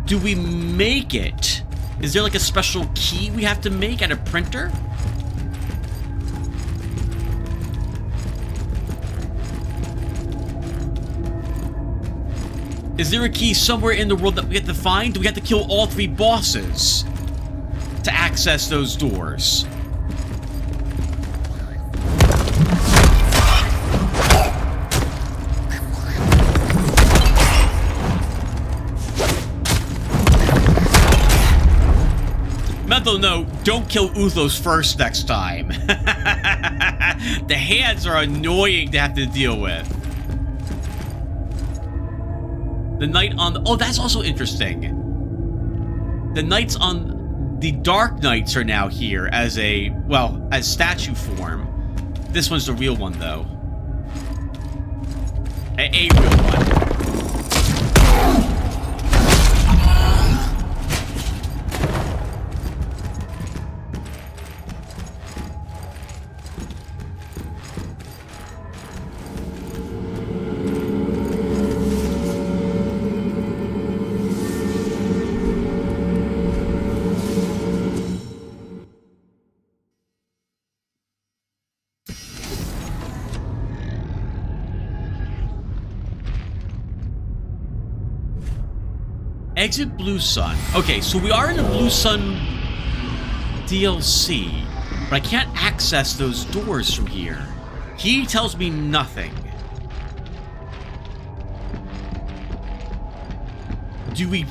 Do we make it? Is there like a special key we have to make at a printer? Is there a key somewhere in the world that we have to find? Do we have to kill all 3 bosses to access those doors? Mental note, don't kill Uthos first next time. The hands are annoying to have to deal with. The knight on the... Oh, that's also interesting. The knights on... The Dark Knights are now here as a... Well, as statue form. This one's the real one, though. A real one. Exit Blue Sun. Okay, so we are in the Blue Sun DLC, but I can't access those doors from here. He tells me nothing. Do we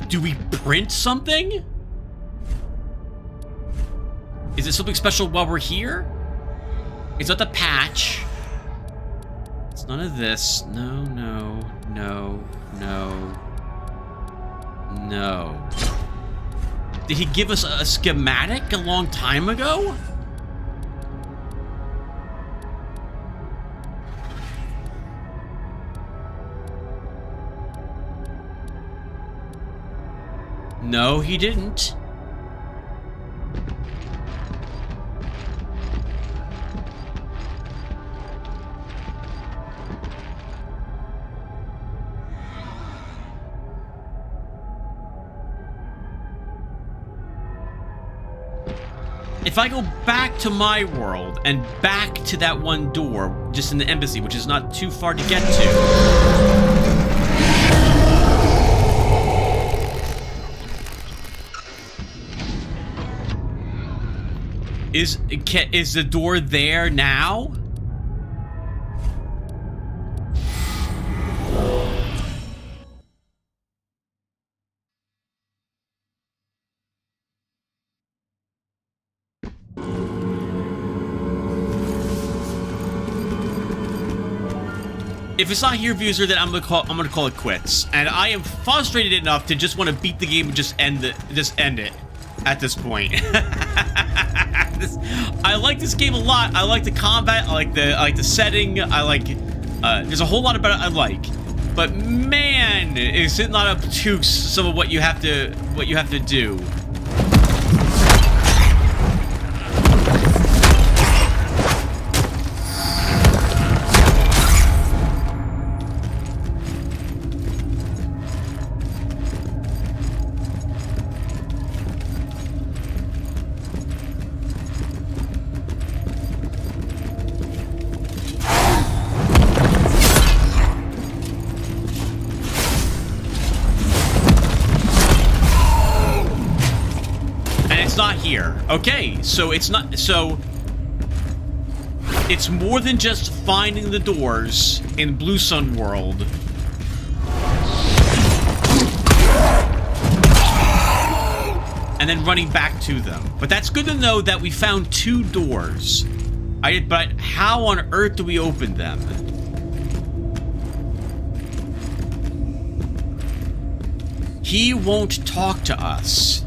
print something? Is it something special while we're here? It's not the patch. It's none of this. No, no, no, no. No. Did he give us a schematic a long time ago? No, he didn't. If I go back to my world and back to that one door, just in the embassy, which is not too far to get to. Is the door there now? If it's not here, Vuser, then I'm gonna call it quits. And I am frustrated enough to just want to beat the game and just end it at this point. I like this game a lot. I like the combat. I like the setting. I like. There's a whole lot about it I like. But man, is it not up to some of what you have to do? Here. Okay, so it's not, so it's more than just finding the doors in Blue Sun World. And then running back to them. But that's good to know that we found 2 doors. But how on earth do we open them? He won't talk to us.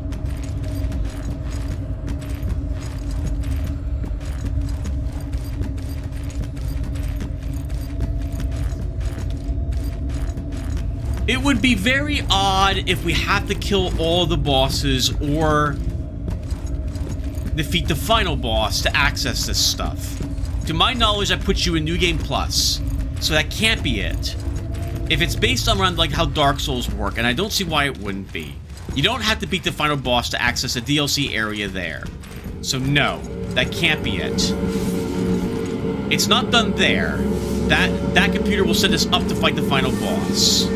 It would be very odd if we have to kill all the bosses or defeat the final boss to access this stuff. To my knowledge, I put you in New Game Plus. So that can't be it. If it's based on around like how Dark Souls work, and I don't see why it wouldn't be. You don't have to beat the final boss to access a DLC area there. So no, that can't be it. It's not done there. That computer will send us up to fight the final boss.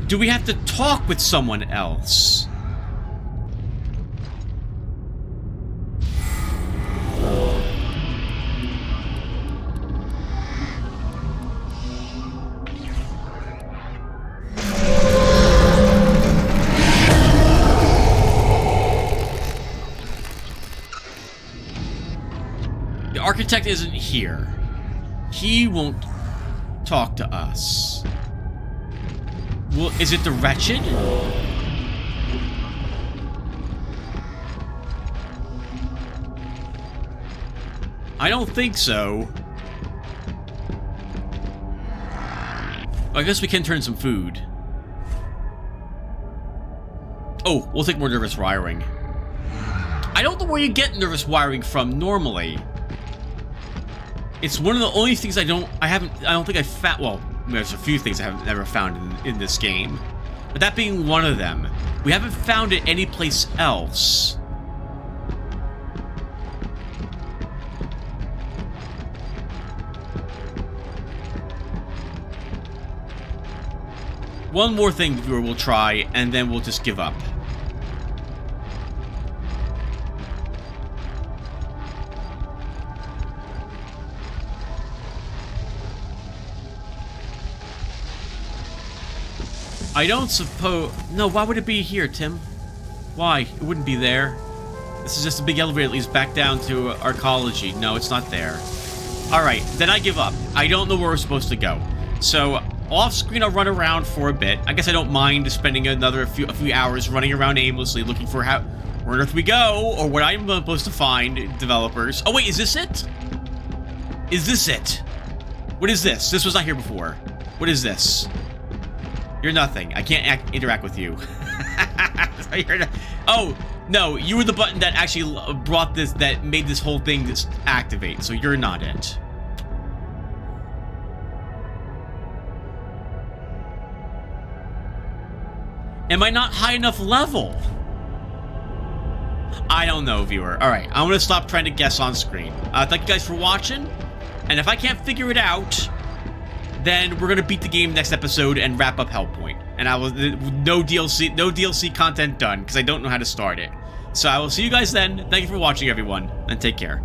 Do we have to talk with someone else? The architect isn't here. He won't talk to us. Well, is it the Wretched? I don't think so. I guess we can turn some food. Oh, we'll take more nervous wiring. I don't know where you get nervous wiring from normally. It's one of the only things I don't think I found. Well, there's a few things I have never found in this game, but that being one of them. We haven't found it anyplace else. One more thing, viewer, we'll try, and then we'll just give up. I don't suppose... No, why would it be here, Tim? Why? It wouldn't be there. This is just a big elevator that leads back down to archaeology. No, it's not there. Alright, then I give up. I don't know where we're supposed to go. So, off screen I'll run around for a bit. I guess I don't mind spending a few hours running around aimlessly looking for where on earth we go, or what I'm supposed to find, developers. Oh wait, is this it? Is this it? What is this? This was not here before. What is this? You're nothing. I can't interact with you. Oh, no, you were the button that actually brought this, that made this whole thing just activate, so you're not it. Am I not high enough level? I don't know, viewer. Alright, I'm gonna stop trying to guess on screen. Thank you guys for watching, and if I can't figure it out, then we're gonna beat the game next episode and wrap up Hellpoint. And I will no DLC content done because I don't know how to start it. So I will see you guys then. Thank you for watching, everyone, and take care.